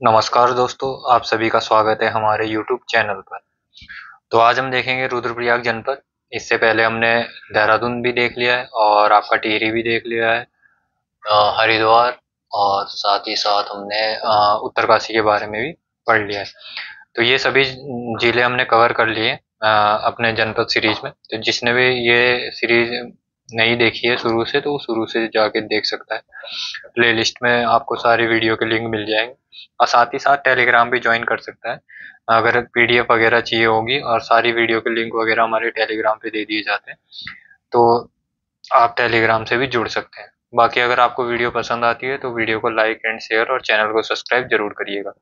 नमस्कार दोस्तों, आप सभी का स्वागत है हमारे YouTube चैनल पर। तो आज हम देखेंगे रुद्रप्रयाग जनपद। इससे पहले हमने देहरादून भी देख लिया है और आपका टिहरी भी देख लिया है, हरिद्वार, और साथ ही साथ हमने उत्तरकाशी के बारे में भी पढ़ लिया है। तो ये सभी जिले हमने कवर कर लिए अपने जनपद सीरीज में। तो जिसने भी ये सीरीज नहीं देखी है शुरू से, तो वो शुरू से जाके देख सकता है। प्लेलिस्ट में आपको सारी वीडियो के लिंक मिल जाएंगे और साथ ही साथ टेलीग्राम भी ज्वाइन कर सकता है अगर पीडीएफ वगैरह चाहिए होगी, और सारी वीडियो के लिंक वगैरह हमारे टेलीग्राम पे दे दिए जाते हैं, तो आप टेलीग्राम से भी जुड़ सकते हैं। बाकी अगर आपको वीडियो पसंद आती है तो वीडियो को लाइक एंड शेयर और चैनल को सब्सक्राइब जरूर करिएगा।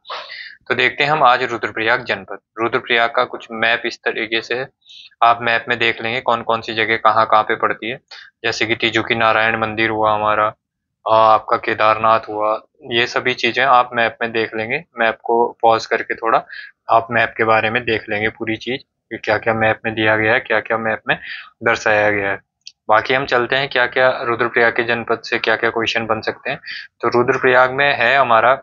तो देखते हैं हम आज रुद्रप्रयाग जनपद। रुद्रप्रयाग का कुछ मैप इस तरीके से है, आप मैप में देख लेंगे कौन कौन सी जगह कहाँ कहाँ पे पड़ती है। जैसे कि तिजुकी नारायण मंदिर हुआ हमारा, आपका केदारनाथ हुआ, ये सभी चीजें आप मैप में देख लेंगे। मैप को पॉज करके थोड़ा आप मैप के बारे में देख लेंगे पूरी चीज, कि क्या क्या मैप में दिया गया है, क्या क्या मैप में दर्शाया गया है। बाकी हम चलते हैं क्या क्या रुद्रप्रयाग के जनपद से क्या क्या क्वेश्चन बन सकते हैं। तो रुद्रप्रयाग में है हमारा,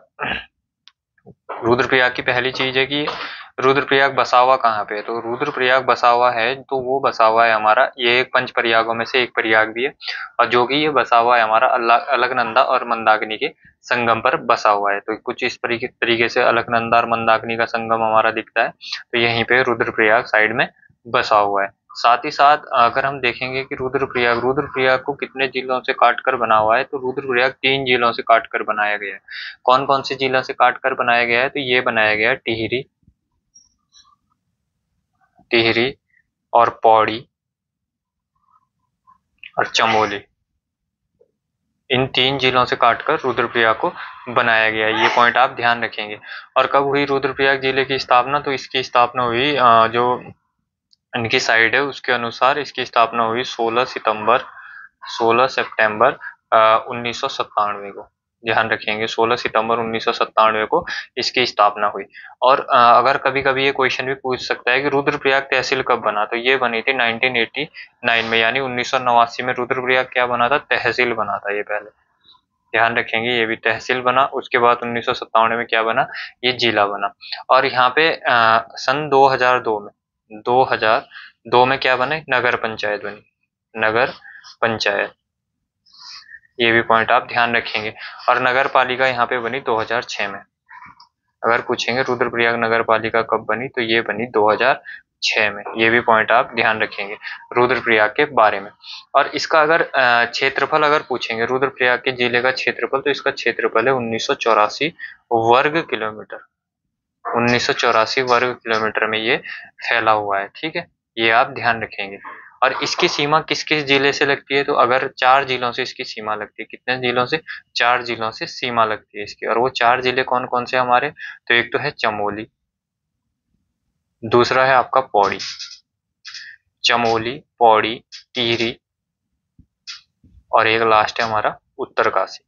रुद्रप्रयाग की पहली चीज है कि रुद्रप्रयाग बसा हुआ कहाँ पे है। तो रुद्रप्रयाग बसा हुआ है, तो वो बसा हुआ है हमारा, ये एक पंच प्रयागों में से एक प्रयाग भी है, और जो कि ये बसा हुआ है हमारा अलकनंदा और मंदाकिनी के संगम पर बसा हुआ है। तो कुछ इस तरीके से अलकनंदा और मंदाकिनी का संगम हमारा दिखता है, तो यहीं पे रुद्रप्रयाग साइड में बसा हुआ है। साथ ही साथ अगर हम देखेंगे कि रुद्रप्रयाग को कितने जिलों से काट कर बना हुआ है, तो रुद्रप्रयाग 3 जिलों से काट कर बनाया गया है। कौन कौन से जिलों से काट कर बनाया गया है, तो ये बनाया गया है टिहरी, टिहरी और पौड़ी और चमोली, इन 3 जिलों से काटकर रुद्रप्रयाग को बनाया गया है। ये पॉइंट आप ध्यान रखेंगे। और कब हुई रुद्रप्रयाग जिले की स्थापना, तो इसकी स्थापना हुई जो इनकी साइड है उसके अनुसार इसकी स्थापना हुई 16 सितंबर 1997 को। ध्यान रखेंगे 16 सितंबर 1997 को इसकी स्थापना हुई। और अगर कभी कभी ये क्वेश्चन भी पूछ सकता है कि रुद्रप्रयाग तहसील कब बना, तो ये बनी थी 1989 में, यानी 1989 में रुद्रप्रयाग क्या बना था, तहसील बना था ये पहले। ध्यान रखेंगे ये भी तहसील बना, उसके बाद 1997 में क्या बना, ये जिला बना। और यहाँ पे सन 2002 में क्या बने, नगर पंचायत बनी, नगर पंचायत। ये भी पॉइंट आप ध्यान रखेंगे। और नगर पालिका यहाँ पे बनी 2006 में। अगर पूछेंगे रुद्रप्रयाग नगर पालिका कब बनी, तो ये बनी 2006 में। ये भी पॉइंट आप ध्यान रखेंगे रुद्रप्रयाग के बारे में। और इसका अगर क्षेत्रफल अगर पूछेंगे, रुद्रप्रयाग के जिले का क्षेत्रफल, तो इसका क्षेत्रफल है 1984 वर्ग किलोमीटर। 1984 वर्ग किलोमीटर में ये फैला हुआ है, ठीक है। ये आप ध्यान रखेंगे। और इसकी सीमा किस किस जिले से लगती है, तो अगर 4 जिलों से इसकी सीमा लगती है। कितने जिलों से, 4 जिलों से सीमा लगती है इसकी। और वो 4 जिले कौन कौन से हमारे, तो एक तो है चमोली, दूसरा है आपका पौड़ी, चमोली, पौड़ी, टिहरी, और एक लास्ट है हमारा उत्तरकाशी।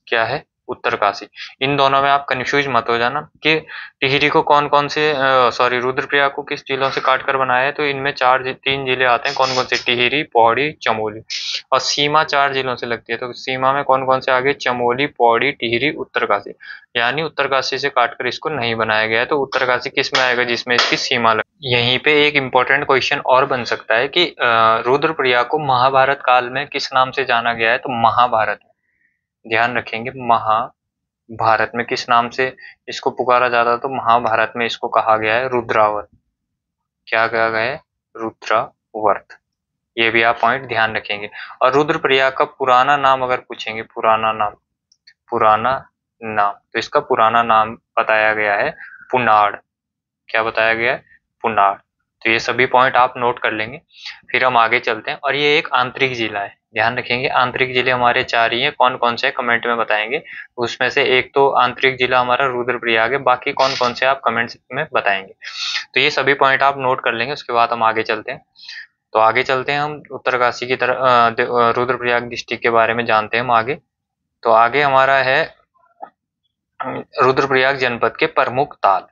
क्या है, उत्तरकाशी। इन दोनों में आप कंफ्यूज मत हो जाना कि टिहरी को कौन कौन से, सॉरी, रुद्रप्रयाग को किस जिलों से काट कर बनाया है। तो इनमें 3 जिले आते हैं, कौन कौन से, टिहरी, पौड़ी, चमोली। और सीमा 4 जिलों से लगती है, तो सीमा में कौन कौन से आगे, चमोली, पौड़ी, टिहरी, उत्तरकाशी। यानी उत्तरकाशी से काटकर इसको नहीं बनाया गया है। तो उत्तरकाशी किस में आएगा, जिसमें इसकी सीमा लग। यहीं पे एक इम्पोर्टेंट क्वेश्चन और बन सकता है कि रुद्रप्रयाग को महाभारत काल में किस नाम से जाना गया है, तो महाभारत। ध्यान रखेंगे, महाभारत में किस नाम से इसको पुकारा जाता, तो महाभारत में इसको कहा गया है रुद्रावर्त। क्या कहा गया है, रुद्रावर्त। ये भी आप पॉइंट ध्यान रखेंगे। और रुद्रप्रयाग का पुराना नाम अगर पूछेंगे, पुराना नाम, पुराना नाम, तो इसका पुराना नाम बताया गया है पुनाड़। क्या बताया गया है, पुनाड़। तो ये सभी पॉइंट आप नोट कर लेंगे। फिर हम आगे चलते हैं। और ये एक आंतरिक जिला है, ध्यान रखेंगे। आंतरिक जिले हमारे 4 ही हैं, कौन कौन से कमेंट में बताएंगे। उसमें से एक तो आंतरिक जिला हमारा रुद्रप्रयाग है, बाकी कौन कौन से आप कमेंट्स में बताएंगे। तो ये सभी पॉइंट आप नोट कर लेंगे, उसके बाद हम आगे चलते हैं। तो आगे चलते हैं हम उत्तरकाशी की तरफ, रुद्रप्रयाग डिस्ट्रिक्ट के बारे में जानते हैं हम आगे। तो आगे हमारा है रुद्रप्रयाग जनपद के प्रमुख ताल।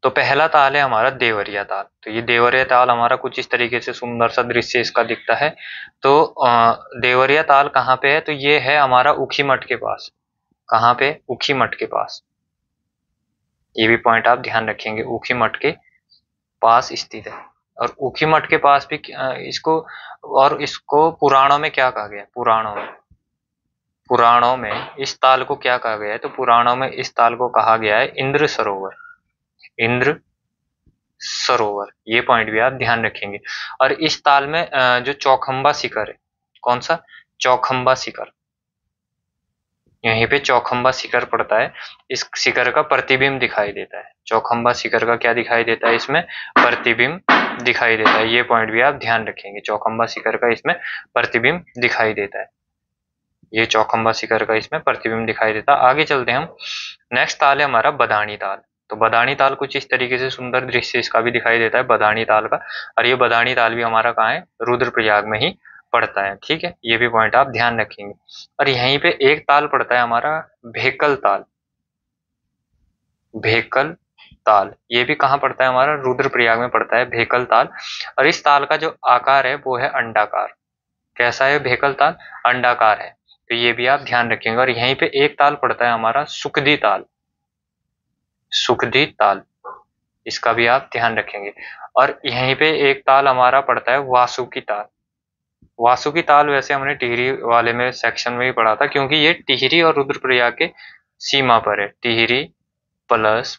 तो पहला ताल है हमारा देवरिया ताल। तो ये देवरिया ताल हमारा कुछ इस तरीके से सुंदर सा दृश्य इसका दिखता है। तो देवरिया ताल कहाँ पे है, तो ये है हमारा ऊखीमठ के पास। कहाँ पे, ऊखीमठ के पास। ये भी पॉइंट आप ध्यान रखेंगे, ऊखी मठ के पास स्थित है। और ऊखी मठ के पास भी इसको, और इसको पुराणों में क्या कहा गया है? पुराणों में इस ताल को क्या कहा गया है? तो पुराणों में इस ताल को कहा गया है इंद्र सरोवर। इंद्र सरोवर, ये पॉइंट भी आप ध्यान रखेंगे। और इस ताल में जो चौखंबा शिखर है, कौन सा? चौखंबा शिखर, यहीं पे चौखंबा शिखर पड़ता है। इस शिखर का प्रतिबिंब दिखाई देता है। चौखंबा शिखर का क्या दिखाई देता है? इसमें प्रतिबिंब दिखाई देता है। ये पॉइंट भी आप ध्यान रखेंगे, चौखंबा शिखर का इसमें प्रतिबिंब दिखाई देता है। ये चौखंबा शिखर का इसमें प्रतिबिंब दिखाई देता है। आगे चलते हैं हम। नेक्स्ट ताल है हमारा बदानी ताल। तो बदानी ताल कुछ इस तरीके से सुंदर दृश्य इसका भी दिखाई देता है, बदानी ताल का। और ये बदानी ताल भी हमारा कहाँ है? रुद्रप्रयाग में ही पड़ता है। ठीक है, ये भी पॉइंट आप ध्यान रखेंगे। और यहीं पे एक ताल पड़ता है हमारा भेकल ताल। भेकल ताल, ये भी कहाँ पड़ता है? हमारा रुद्रप्रयाग में पड़ता है भेकल ताल। और इस ताल का जो आकार है वो है अंडाकार। कैसा है भेकल ताल? अंडाकार है। तो ये भी आप ध्यान रखेंगे। और यहीं पे एक ताल पड़ता है हमारा सुखदी ताल। सुखदी ताल, इसका भी आप ध्यान रखेंगे। और यहीं पे एक ताल हमारा पड़ता है वासुकी ताल। वासुकी ताल वैसे हमने टिहरी वाले में सेक्शन में ही पढ़ा था, क्योंकि ये टिहरी और रुद्रप्रयाग के सीमा पर है। टिहरी प्लस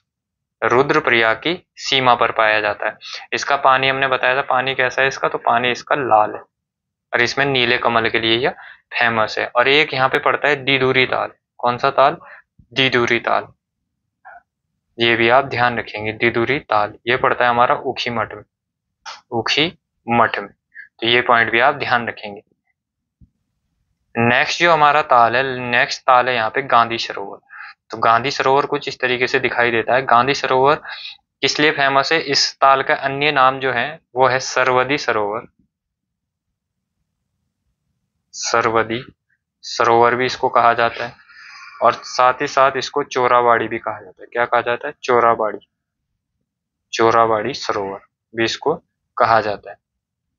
रुद्रप्रयाग की सीमा पर पाया जाता है। इसका पानी हमने बताया था, पानी कैसा है इसका? तो पानी इसका लाल है। और इसमें नीले कमल के लिए यह फेमस है। और एक यहाँ पे पड़ता है दीदूरी ताल। कौन सा ताल? दीदूरी ताल, ये भी आप ध्यान रखेंगे। दीदूरी ताल ये पड़ता है हमारा ऊखी मठ में। ऊखी मठ में, तो ये पॉइंट भी आप ध्यान रखेंगे। नेक्स्ट जो हमारा ताल है, नेक्स्ट ताल है यहाँ पे गांधी सरोवर। तो गांधी सरोवर कुछ इस तरीके से दिखाई देता है। गांधी सरोवर किस लिए फेमस है? इस ताल का अन्य नाम जो है वो है सरवदी सरोवर। सरवदी सरोवर भी इसको कहा जाता है। और साथ ही साथ इसको चोराबाड़ी भी कहा जाता है। क्या कहा जाता है? चोराबाड़ी। चोराबाड़ी सरोवर भी इसको कहा जाता है।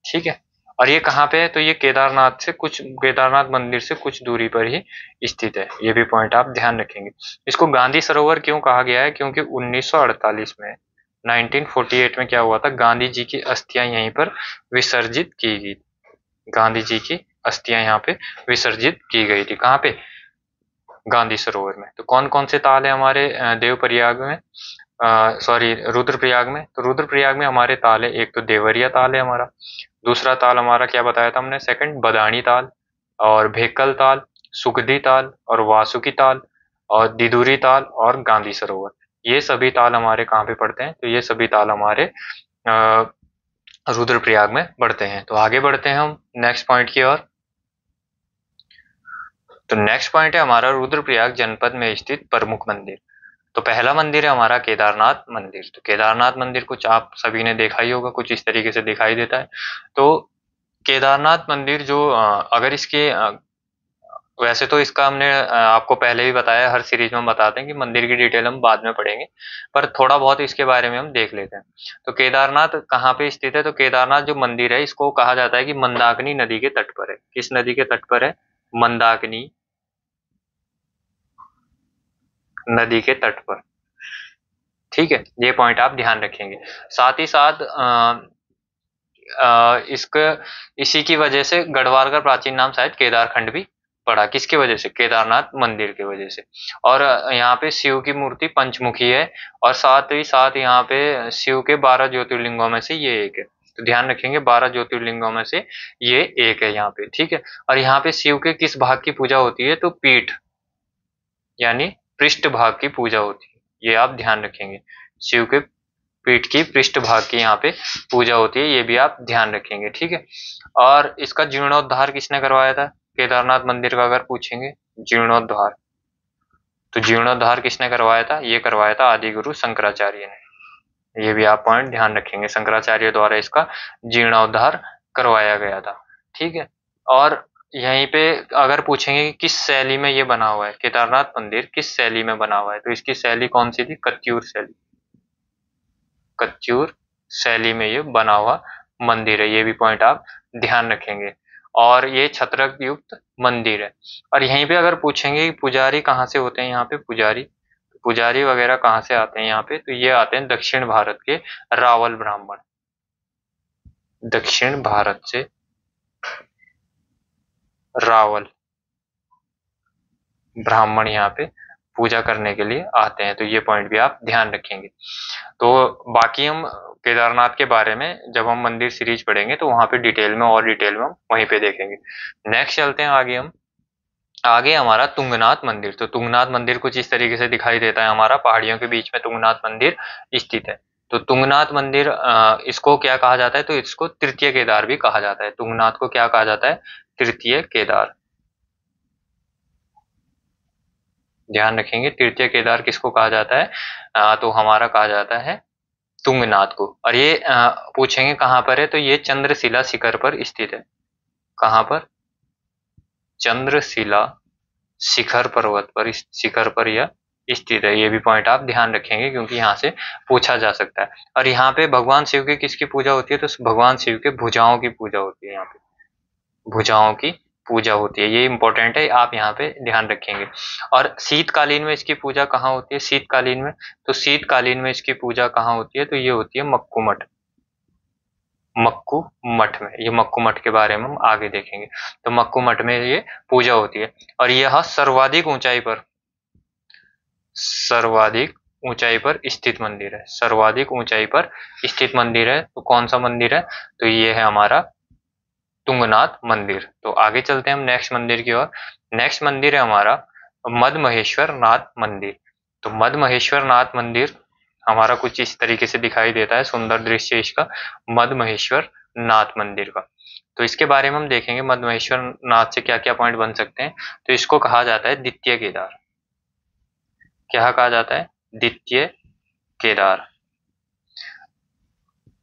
ठीक है। और ये कहाँ पे है? तो ये केदारनाथ मंदिर से कुछ दूरी पर ही स्थित है। ये भी पॉइंट आप ध्यान रखेंगे। इसको गांधी सरोवर क्यों कहा गया है? क्योंकि 1948 में 1948 में क्या हुआ था? गांधी जी की अस्थियां यहीं पर विसर्जित की गई। गांधी जी की अस्थियां यहाँ पे विसर्जित की गई थी। कहाँ पे? गांधी सरोवर में। तो कौन कौन से ताल है हमारे देवप्रयाग में, सॉरी रुद्रप्रयाग में? तो रुद्रप्रयाग में हमारे ताल है, एक तो देवरिया ताल है हमारा, दूसरा ताल हमारा क्या बताया था हमने? सेकंड बदानी ताल, और भेकल ताल, सुखदी ताल, और वासुकी ताल, और दिदुरी ताल, और गांधी सरोवर। ये सभी ताल हमारे कहाँ पे पड़ते हैं? तो ये सभी ताल हमारे रुद्रप्रयाग में पड़ते हैं। तो आगे बढ़ते हैं हम नेक्स्ट पॉइंट की ओर। तो नेक्स्ट पॉइंट है हमारा रुद्रप्रयाग जनपद में स्थित प्रमुख मंदिर। तो पहला मंदिर है हमारा केदारनाथ मंदिर। तो केदारनाथ मंदिर कुछ आप सभी ने देखा ही होगा, कुछ इस तरीके से दिखाई देता है। तो केदारनाथ मंदिर जो अगर इसके वैसे तो इसका हमने आपको पहले भी बताया, हर सीरीज में हम बताते हैं कि मंदिर की डिटेल हम बाद में पढ़ेंगे, पर थोड़ा बहुत इसके बारे में हम देख लेते हैं। तो केदारनाथ कहाँ पे स्थित है? तो केदारनाथ जो मंदिर है इसको कहा जाता है कि मंदाकिनी नदी के तट पर है। किस नदी के तट पर है? मंदाकिनी नदी के तट पर। ठीक है, ये पॉइंट आप ध्यान रखेंगे। साथ ही साथ इसके इसी की वजह से गढ़वाल का प्राचीन नाम शायद केदारखंड भी पड़ा। किसकी वजह से? केदारनाथ मंदिर की वजह से। और यहाँ पे शिव की मूर्ति पंचमुखी है, और साथ ही साथ यहाँ पे शिव के 12 ज्योतिर्लिंगों में से ये एक है। तो ध्यान रखेंगे, 12 ज्योतिर्लिंगों में से ये एक है यहाँ पे। ठीक है। और यहाँ पे शिव के किस भाग की पूजा होती है? तो पीठ यानी पृष्ठ भाग की पूजा होती है। ये आप ध्यान रखेंगे, शिव के पीठ की पृष्ठ भाग की यहाँ पे पूजा होती है। ये भी आप ध्यान रखेंगे। ठीक है। और इसका जीर्णोद्धार किसने करवाया था? केदारनाथ मंदिर का अगर पूछेंगे जीर्णोद्धार, तो जीर्णोद्धार किसने करवाया था? ये करवाया था आदि गुरु शंकराचार्य ने। ये भी आप पॉइंट ध्यान रखेंगे, शंकराचार्य द्वारा इसका जीर्णोद्धार करवाया गया था। ठीक है। और यहीं पे अगर पूछेंगे कि किस शैली में ये बना हुआ है, केदारनाथ मंदिर किस शैली में बना हुआ है, तो इसकी शैली कौन सी थी? कत्यूर शैली। कत्यूर शैली में ये बना हुआ मंदिर है। ये भी पॉइंट आप ध्यान रखेंगे। और ये छत्रक युक्त मंदिर है। और यहीं पे अगर पूछेंगे कि पुजारी कहाँ से होते हैं यहाँ पे पुजारी, पुजारी वगैरह कहाँ से आते हैं यहाँ पे, तो ये आते हैं दक्षिण भारत के रावल ब्राह्मण। दक्षिण भारत से रावल ब्राह्मण यहाँ पे पूजा करने के लिए आते हैं, तो ये पॉइंट भी आप ध्यान रखेंगे। तो बाकी हम केदारनाथ के बारे में जब हम मंदिर सीरीज पढ़ेंगे तो वहां पे डिटेल में और डिटेल में हम वहीं पे देखेंगे। नेक्स्ट चलते हैं आगे हम। आगे हमारा तुंगनाथ मंदिर। तो तुंगनाथ मंदिर कुछ इस तरीके से दिखाई देता है, हमारा पहाड़ियों के बीच में तुंगनाथ मंदिर स्थित है। तो तुंगनाथ मंदिर इसको क्या कहा जाता है, तो इसको तृतीय केदार भी कहा जाता है। तुंगनाथ को क्या कहा जाता है, तृतीय केदार। ध्यान रखेंगे, तृतीय केदार किसको कहा जाता है, तो हमारा कहा जाता है तुंगनाथ को। और ये पूछेंगे कहाँ पर है, तो ये चंद्रशिला शिखर पर स्थित है। कहाँ पर, चंद्रशिला शिखर पर्वत पर, शिखर पर यह स्थित है। ये भी पॉइंट आप ध्यान रखेंगे क्योंकि यहाँ से पूछा जा सकता है। और यहाँ पे भगवान शिव की किसकी पूजा होती है, तो भगवान शिव के भुजाओं की पूजा होती है। यहाँ पे भुजाओं की पूजा होती है, ये इंपॉर्टेंट है, आप यहाँ पे ध्यान रखेंगे। और शीतकालीन में इसकी पूजा कहाँ होती है, शीतकालीन में, तो शीतकालीन में इसकी पूजा कहाँ होती है, तो ये होती है मक्कू मठ। मक्कू मठ में, ये मक्कू मठ के बारे में हम आगे देखेंगे। तो मक्कू मठ में ये पूजा होती है। और यह सर्वाधिक ऊंचाई पर, सर्वाधिक ऊंचाई पर स्थित मंदिर है। सर्वाधिक ऊंचाई पर स्थित मंदिर है, तो कौन सा मंदिर है, तो ये है हमारा तुंगनाथ मंदिर। तो आगे चलते हैं हम नेक्स्ट मंदिर की ओर। नेक्स्ट मंदिर है हमारा मदमहेश्वर नाथ मंदिर। तो मदमहेश्वर नाथ मंदिर हमारा कुछ इस तरीके से दिखाई देता है, सुंदर दृश्य इसका, मदमहेश्वर नाथ मंदिर का। तो इसके बारे में हम देखेंगे मदमहेश्वर नाथ से क्या क्या पॉइंट बन सकते हैं। तो इसको कहा जाता है द्वितीय केदार। क्या कहा जाता है, द्वितीय केदार।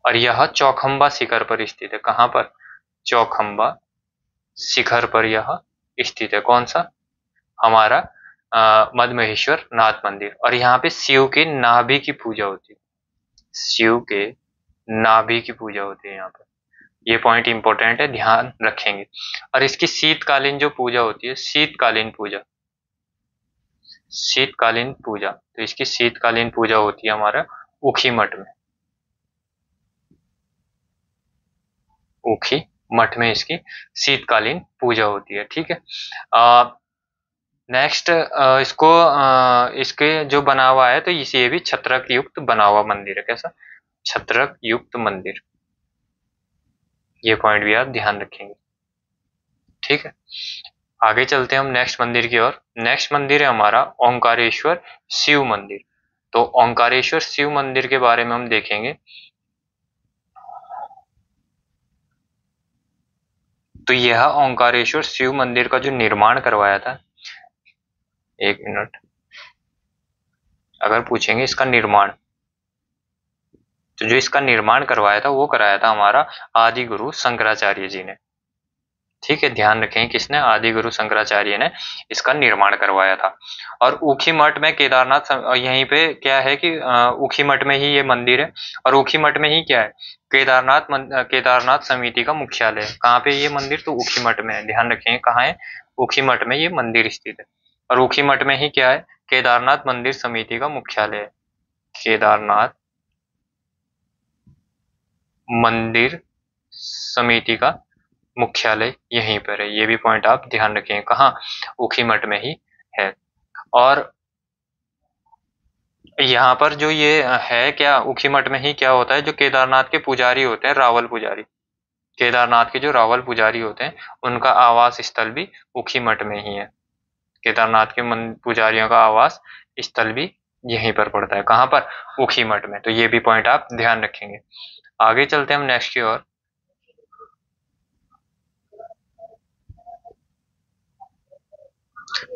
और यह चौखंबा शिखर पर स्थित है। कहाँ पर, चौखंबा शिखर पर यह स्थित है। कौन सा, हमारा मदमहेश्वर नाथ मंदिर। और यहाँ पे शिव की नाभि की पूजा होती है। शिव के नाभि की पूजा होती है यहाँ पर, ये पॉइंट इंपॉर्टेंट है, ध्यान रखेंगे। और इसकी शीतकालीन जो पूजा होती है, शीतकालीन पूजा, शीतकालीन पूजा, तो इसकी शीतकालीन पूजा होती है हमारा ऊखी मठ में। ऊखी मठ में इसकी शीतकालीन पूजा होती है। ठीक है। नेक्स्ट इसको इसके जो बना हुआ है, तो इसे भी छत्रक युक्त बना हुआ मंदिर है। कैसा, छत्रक युक्त मंदिर, ये पॉइंट भी आप ध्यान रखेंगे। ठीक है, आगे चलते हैं हम नेक्स्ट मंदिर की ओर। नेक्स्ट मंदिर है हमारा ओंकारेश्वर शिव मंदिर। तो ओंकारेश्वर शिव मंदिर के बारे में हम देखेंगे। तो यह ओंकारेश्वर शिव मंदिर का जो निर्माण करवाया था, एक मिनट, अगर पूछेंगे इसका निर्माण, तो जो इसका निर्माण करवाया था वो कराया था हमारा आदि गुरु शंकराचार्य जी ने। ठीक है, ध्यान रखें किसने, आदि गुरु शंकराचार्य ने इसका निर्माण करवाया था। और ऊखी मठ में केदारनाथ, यहीं पे क्या है कि ऊखी मठ में ही ये मंदिर है। और ऊखी मठ में ही क्या है, केदारनाथ समिति का मुख्यालय है। कहाँ पे ये मंदिर, तो ऊखी मठ में है। ध्यान रखें कहाँ है, ऊखी मठ में ये मंदिर स्थित है। और ऊखी मठ में ही क्या है, केदारनाथ मंदिर समिति का मुख्यालय है। केदारनाथ मंदिर समिति का मुख्यालय यहीं पर है। ये भी पॉइंट आप ध्यान रखें, कहाँ, ऊखी मठ में ही है। और यहाँ पर जो ये है क्या, ऊखी मठ में ही क्या होता है, जो केदारनाथ के पुजारी होते हैं, रावल पुजारी, केदारनाथ के जो रावल पुजारी होते हैं, उनका आवास स्थल भी ऊखी मठ में ही है। केदारनाथ के पुजारियों का आवास स्थल भी यहीं पर पड़ता है। कहाँ पर, ऊखी मठ में। तो ये भी पॉइंट आप ध्यान रखेंगे। आगे चलते हैं हम नेक्स्ट की ओर।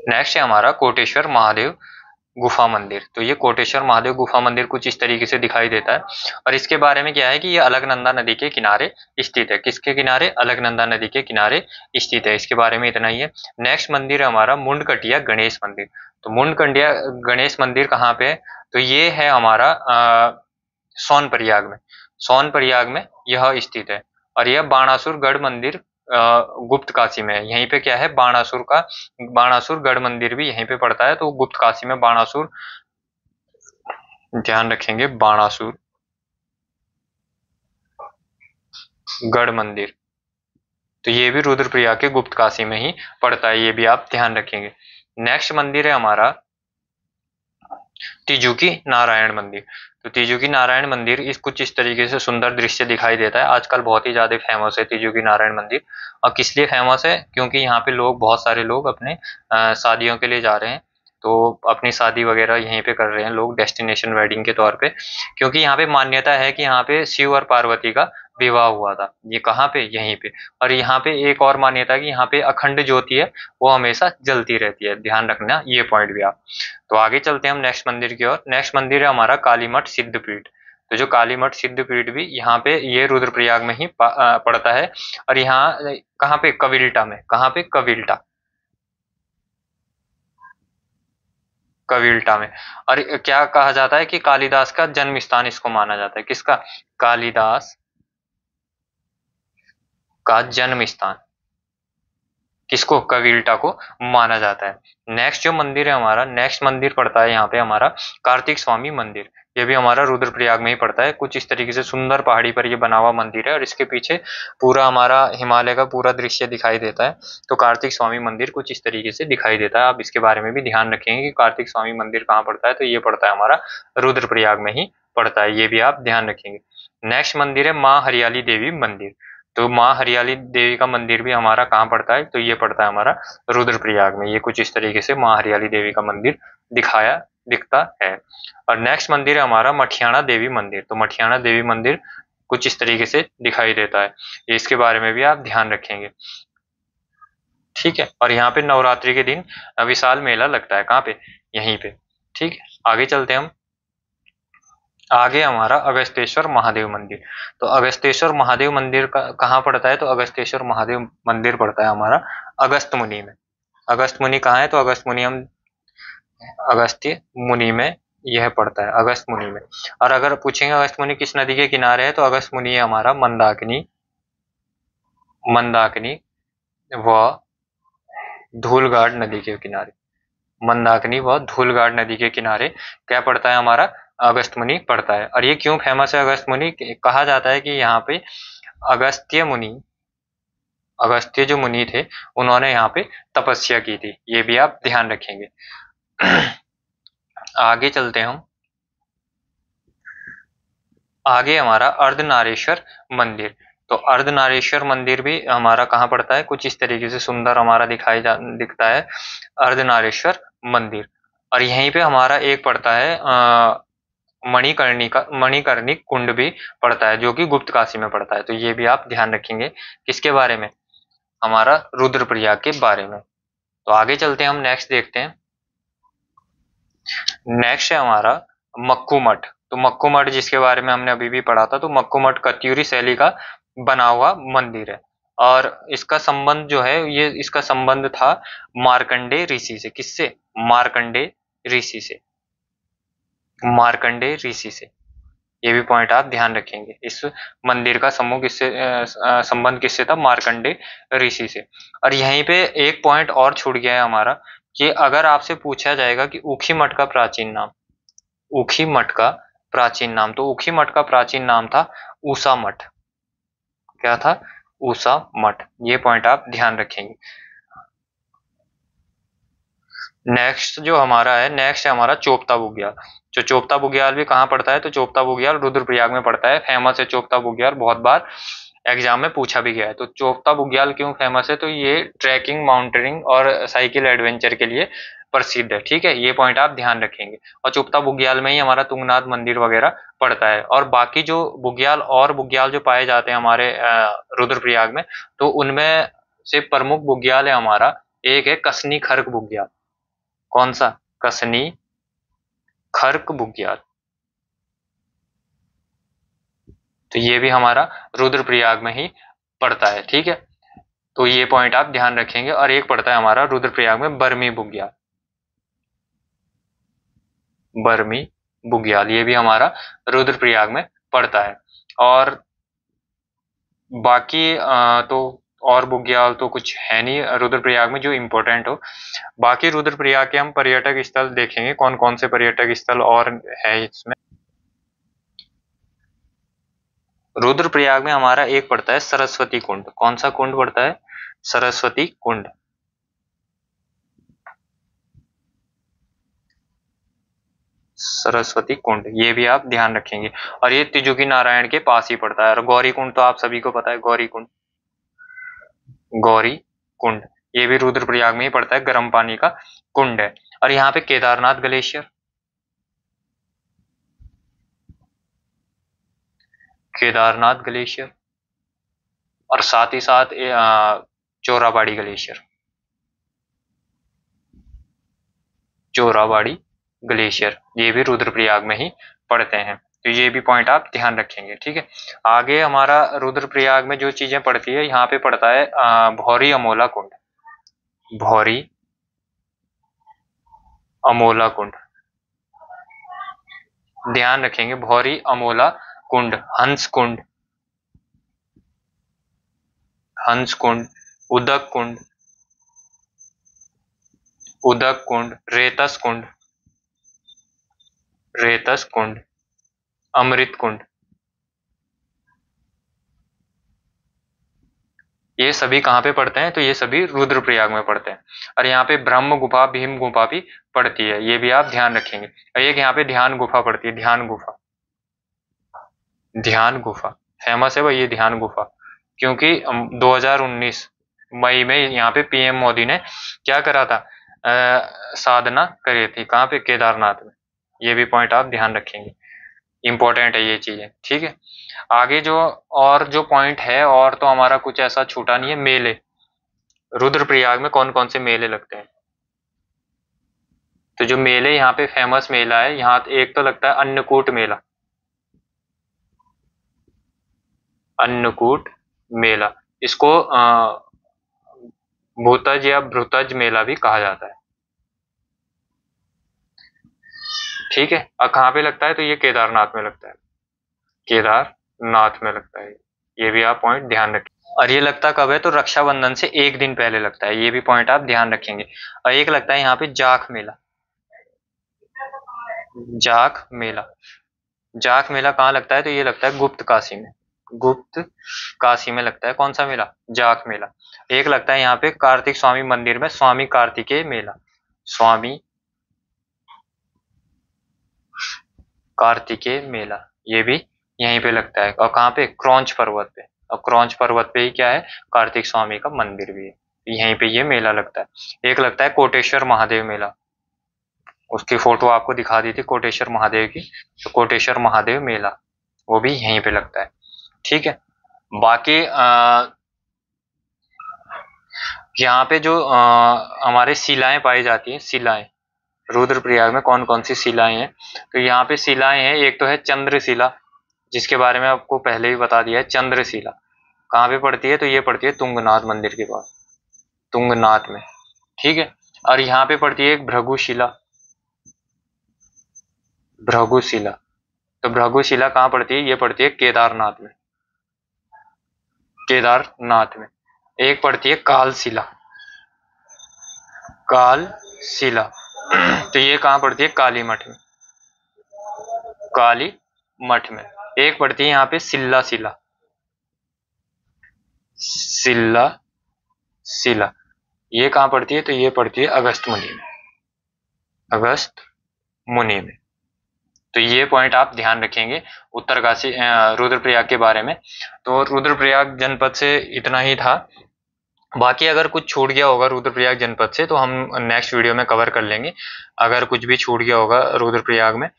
नेक्स्ट है हमारा कोटेश्वर महादेव गुफा मंदिर। तो ये कोटेश्वर महादेव गुफा मंदिर कुछ इस तरीके से दिखाई देता है। और इसके बारे में क्या है कि ये अलकनंदा नदी के किनारे स्थित है। किसके किनारे, अलकनंदा नदी के किनारे स्थित है। इसके बारे में इतना ही है। नेक्स्ट मंदिर है हमारा मुंडकटिया गणेश मंदिर। तो मुंडकटिया गणेश मंदिर कहाँ पे है, तो ये है हमारा सोनप्रयाग में। सोनप्रयाग में यह स्थित है। और यह बाणासुर गढ़ मंदिर गुप्त काशी में है। यहीं पे क्या है, बाणासुर गढ़ मंदिर भी यहीं पे पड़ता है। तो गुप्त काशी में बाणासुर ध्यान रखेंगे बाणासुर, गढ़ मंदिर, तो ये भी रुद्रप्रयाग के गुप्त काशी में ही पड़ता है, ये भी आप ध्यान रखेंगे। नेक्स्ट मंदिर है हमारा तिजुकी नारायण मंदिर। तो तिजुकी नारायण मंदिर कुछ इस तरीके से सुंदर दृश्य दिखाई देता है, आजकल बहुत ही ज्यादा फेमस है तिजुकी नारायण मंदिर। और किस लिए फेमस है, क्योंकि यहाँ पे लोग, बहुत सारे लोग अपने शादियों के लिए जा रहे हैं, तो अपनी शादी वगैरह यहीं पे कर रहे हैं लोग, डेस्टिनेशन वेडिंग के तौर पे, क्योंकि यहाँ पे मान्यता है कि यहाँ पे शिव और पार्वती का विवाह हुआ था। ये कहाँ पे, यहीं पे। और यहाँ पे एक और मान्यता है कि यहाँ पे अखंड ज्योति है, वो हमेशा जलती रहती है, ध्यान रखना ये पॉइंट भी आप। तो आगे चलते हैं हम नेक्स्ट मंदिर की ओर। नेक्स्ट मंदिर है हमारा कालीमठ सिद्धपीठ। तो जो कालीमठ सिद्धपीठ भी यहाँ पे, ये रुद्रप्रयाग में ही पड़ता है। और यहाँ कहाँ पे, कविल्टा में, कहाँ पे, कविल्टा, कविल्टा में। और क्या कहा जाता है कि कालिदास का जन्म स्थान इसको माना जाता है, किसका, कालिदास का जन्म स्थान किसको, कविल्टा को माना जाता है। नेक्स्ट जो मंदिर है हमारा, नेक्स्ट मंदिर पड़ता है यहाँ पे हमारा कार्तिक स्वामी मंदिर। ये भी हमारा रुद्रप्रयाग में ही पड़ता है। कुछ इस तरीके से सुंदर पहाड़ी पर ये बना हुआ मंदिर है, और इसके पीछे पूरा हमारा हिमालय का पूरा दृश्य दिखाई देता है। तो कार्तिक स्वामी मंदिर कुछ इस तरीके से दिखाई देता है, आप इसके बारे में भी ध्यान रखेंगे कि कार्तिक स्वामी मंदिर कहाँ पड़ता है। तो ये पड़ता है हमारा रुद्रप्रयाग में ही पड़ता है, ये भी आप ध्यान रखेंगे। नेक्स्ट मंदिर है माँ हरियाली देवी मंदिर। तो माँ हरियाली देवी का मंदिर भी हमारा कहाँ पड़ता है, तो ये पड़ता है हमारा रुद्रप्रयाग में। ये कुछ इस तरीके से माँ हरियाली देवी का मंदिर दिखता है। और नेक्स्ट मंदिर है हमारा मठियाणा देवी मंदिर। तो मठियाणा देवी मंदिर कुछ इस तरीके से दिखाई देता है, ये इसके बारे में भी आप ध्यान रखेंगे, ठीक है। और यहाँ पे नवरात्रि के दिन विशाल मेला लगता है, कहाँ पे, यहीं पे, ठीक है। आगे चलते हैं हम। आगे हमारा अगस्तेश्वर महादेव मंदिर। तो अगस्तेश्वर महादेव मंदिर का कहाँ पड़ता है, तो अगस्तेश्वर महादेव मंदिर पड़ता है हमारा अगस्त मुनि में। अगस्त मुनि कहाँ है, तो अगस्त मुनि हम अगस्त्य मुनि में यह पड़ता है, अगस्त मुनि में। और अगर पूछेंगे अगस्त मुनि किस नदी के किनारे है, तो अगस्त मुनि है हमारा मंदाकिनी, मंदाकिनी व धूलगाड़ नदी के किनारे, मंदाकिनी व धूलगाड़ नदी के किनारे क्या पड़ता है हमारा, अगस्त मुनि पड़ता है। और ये क्यों फेमस है अगस्त मुनि, कहा जाता है कि यहाँ पे अगस्त्य मुनि, अगस्त्य जो मुनि थे, उन्होंने यहाँ पे तपस्या की थी, ये भी आप ध्यान रखेंगे। आगे चलते हैं हम। आगे हमारा अर्धनारीश्वर मंदिर। तो अर्धनारीश्वर मंदिर भी हमारा कहाँ पड़ता है, कुछ इस तरीके से सुंदर हमारा दिखता है अर्धनारीश्वर मंदिर। और यहीं पे हमारा एक पड़ता है मणिकर्णिक कुंड भी पड़ता है, जो कि गुप्त काशी में पड़ता है। तो ये भी आप ध्यान रखेंगे, किसके बारे में, हमारा रुद्रप्रयाग के बारे में। तो आगे चलते हैं हम, नेक्स्ट देखते हैं। नेक्स्ट है हमारा मक्कू मठ। तो मक्कू मठ जिसके बारे में हमने अभी भी पढ़ा था, तो मक्कू मठ कत्यूरी शैली का बना हुआ मंदिर है। और इसका संबंध जो है, ये इसका संबंध था मार्कंडे ऋषि से, किससे, मार्कंडे ऋषि से, मार्कंडे ऋषि से। ये भी पॉइंट आप ध्यान रखेंगे, इस मंदिर का समूह किससे संबंध किससे था, मार्कंडे ऋषि से। और यहीं पे एक पॉइंट और छूट गया है हमारा, कि अगर आपसे पूछा जाएगा कि ऊखी मठ का प्राचीन नाम, ऊखी मठ का प्राचीन नाम, तो ऊखी मठ का प्राचीन नाम था ऊषा मठ। क्या था, ऊषा मठ। ये पॉइंट आप ध्यान रखेंगे। नेक्स्ट जो हमारा है, नेक्स्ट है हमारा चोपता बुग्याल। जो चोपता बुग्याल भी कहाँ पड़ता है, तो चोपता बुग्याल रुद्रप्रयाग में पड़ता है। फेमस है चोपता बुग्याल, बहुत बार एग्जाम में पूछा भी गया है। तो चोपता बुग्याल क्यों फेमस है, तो ये ट्रैकिंग, माउंटेनिंग और साइकिल एडवेंचर के लिए प्रसिद्ध है, ठीक है। ये पॉइंट आप ध्यान रखेंगे। और चोपता बुग्याल में ही हमारा तुंगनाथ मंदिर वगैरह पड़ता है। और बाकी जो बुग्याल और बुग्याल जो पाए जाते हैं हमारे रुद्रप्रयाग में, तो उनमें से प्रमुख बुग्याल है हमारा, एक है कसनी खर्क बुग्याल। कौन सा, कसनी खर्क बुग्याल। तो ये भी हमारा रुद्रप्रयाग में ही पड़ता है, ठीक है। तो ये पॉइंट आप ध्यान रखेंगे। और एक पड़ता है हमारा रुद्रप्रयाग में बर्मी बुग्याल, बर्मी बुग्याल, ये भी हमारा रुद्रप्रयाग में पड़ता है। और बाकी तो और बुग्याल तो कुछ है नहीं रुद्रप्रयाग में जो इम्पोर्टेंट हो। बाकी रुद्रप्रयाग के हम पर्यटक स्थल देखेंगे, कौन कौन से पर्यटक स्थल और है इसमें। रुद्रप्रयाग में हमारा एक पड़ता है सरस्वती कुंड। कौन सा कुंड पड़ता है? सरस्वती कुंड। सरस्वती कुंड, ये भी आप ध्यान रखेंगे। और ये तिजुकी नारायण के पास ही पड़ता है। और गौरी कुंड तो आप सभी को पता है, गौरी कुंड, गौरी कुंड ये भी रुद्रप्रयाग में ही पड़ता है, गर्म पानी का कुंड है। और यहाँ पे केदारनाथ ग्लेशियर, केदारनाथ ग्लेशियर, और साथ ही साथ चोराबाड़ी ग्लेशियर, चोराबाड़ी ग्लेशियर, ये भी रुद्रप्रयाग में ही पड़ते हैं। तो ये भी पॉइंट आप ध्यान रखेंगे, ठीक है। आगे हमारा रुद्रप्रयाग में जो चीजें पड़ती है, यहाँ पे पड़ता है भौरी अमोला कुंड, भौरी अमोला कुंड, ध्यान रखेंगे। भौरी अमोला कुंड, हंस कुंड, हंस कुंड, उदक कुंड, उदक कुंड, रेतस कुंड, रेतस कुंड, अमृत कुंड, ये सभी कहाँ पे पड़ते हैं? तो ये सभी रुद्रप्रयाग में पड़ते हैं। और यहाँ पे ब्रह्म गुफा, भीम गुफा भी पड़ती है, ये भी आप ध्यान रखेंगे। और एक यहाँ पे ध्यान गुफा पड़ती है, ध्यान गुफा, ध्यान गुफा फेमस है भाई ये ध्यान गुफा, क्योंकि 2019 मई में यहाँ पे पीएम मोदी ने क्या करा था, साधना करी थी। कहाँ पे? केदारनाथ में। ये भी पॉइंट आप ध्यान रखेंगे, इंपॉर्टेंट है ये चीजें, ठीक है। आगे जो और जो पॉइंट है, और तो हमारा कुछ ऐसा छूटा नहीं है। मेले, रुद्रप्रयाग में कौन कौन से मेले लगते हैं? तो जो मेले यहाँ पे फेमस मेला है, यहाँ एक तो लगता है अन्नकूट मेला, अन्नकूट मेला, इसको भूतज या भ्रुतज मेला भी कहा जाता है, ठीक है। और कहाँ पे लगता है? तो ये केदारनाथ में लगता है, केदारनाथ में लगता है। ये भी आप पॉइंट ध्यान रखें। और ये लगता कब है? तो रक्षाबंधन से एक दिन पहले लगता है, ये भी पॉइंट आप ध्यान रखेंगे। और एक लगता है यहाँ पे जाख मेला, जाख मेला, जाख मेला कहाँ लगता है? तो ये लगता है गुप्त काशी में, गुप्त काशी में लगता है। कौन सा मेला? जाख मेला। एक लगता है यहाँ पे कार्तिक स्वामी मंदिर में, स्वामी कार्तिकेय मेला, स्वामी कार्तिकेय मेला, ये भी यहीं पे लगता है। और कहाँ पे? क्रौंच पर्वत पे। और क्रौंच पर्वत पे ही क्या है? कार्तिक स्वामी का मंदिर भी है, यहीं पे ये मेला लगता है। एक लगता है कोटेश्वर महादेव मेला, उसकी फोटो आपको दिखा दी थी कोटेश्वर महादेव की, तो कोटेश्वर महादेव मेला वो भी यहीं पे लगता है, ठीक है। बाकी यहाँ पे जो हमारे शिलाएं पाई जाती हैं, शिलाएं, रुद्रप्रयाग में कौन कौन सी शिलाएं हैं? तो यहाँ पे शिलाएं हैं, एक तो है चंद्रशिला, जिसके बारे में आपको पहले ही बता दिया है। चंद्रशिला कहाँ पे पड़ती है? तो ये पड़ती है तुंगनाथ मंदिर के पास, तुंगनाथ में, ठीक है। और यहाँ पे पड़ती है एक भृगुशिला, भृगुशिला, तो भृगुशिला कहाँ पड़ती है? ये पड़ती है केदारनाथ में, केदारनाथ में। एक पड़ती है कालशिला, कालशिला, तो ये कहाँ पड़ती है? काली मठ में, काली मठ में। एक पड़ती है यहाँ पे सिल्ला शिला, सिल्ला शिला, ये कहाँ पड़ती है? तो ये पड़ती है अगस्त मुनि में, अगस्त मुनि में। तो ये पॉइंट आप ध्यान रखेंगे उत्तरकाशी रुद्रप्रयाग के बारे में। तो रुद्रप्रयाग जनपद से इतना ही था। बाकी अगर कुछ छूट गया होगा रुद्रप्रयाग जनपद से तो हम नेक्स्ट वीडियो में कवर कर लेंगे। अगर कुछ भी छूट गया होगा रुद्रप्रयाग में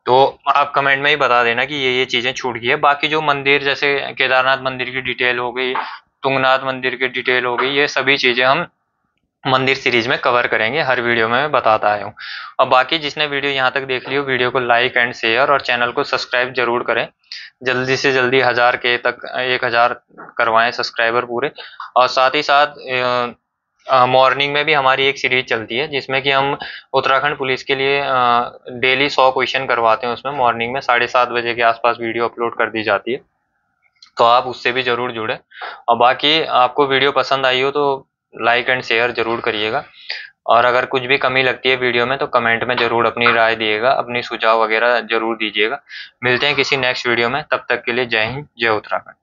तो आप कमेंट में ही बता देना कि ये चीजें छूट गई है। बाकी जो मंदिर, जैसे केदारनाथ मंदिर की डिटेल हो गई, तुंगनाथ मंदिर की डिटेल हो गई, ये सभी चीजें हम मंदिर सीरीज में कवर करेंगे, हर वीडियो में मैं बताता आया हूँ। और बाकी जिसने वीडियो यहाँ तक देख ली हो, वीडियो को लाइक एंड शेयर और चैनल को सब्सक्राइब जरूर करें। जल्दी से जल्दी 1000 के तक 1000 करवाएं सब्सक्राइबर पूरे। और साथ ही साथ मॉर्निंग में भी हमारी एक सीरीज चलती है जिसमें कि हम उत्तराखंड पुलिस के लिए डेली 100 क्वेश्चन करवाते हैं। उसमें मॉर्निंग में 7:30 बजे के आसपास वीडियो अपलोड कर दी जाती है, तो आप उससे भी जरूर जुड़े। और बाकी आपको वीडियो पसंद आई हो तो लाइक एंड शेयर जरूर करिएगा। और अगर कुछ भी कमी लगती है वीडियो में तो कमेंट में ज़रूर अपनी राय दिएगा, अपनी सुझाव वगैरह ज़रूर दीजिएगा। मिलते हैं किसी नेक्स्ट वीडियो में, तब तक के लिए जय हिंद, जय उत्तराखंड।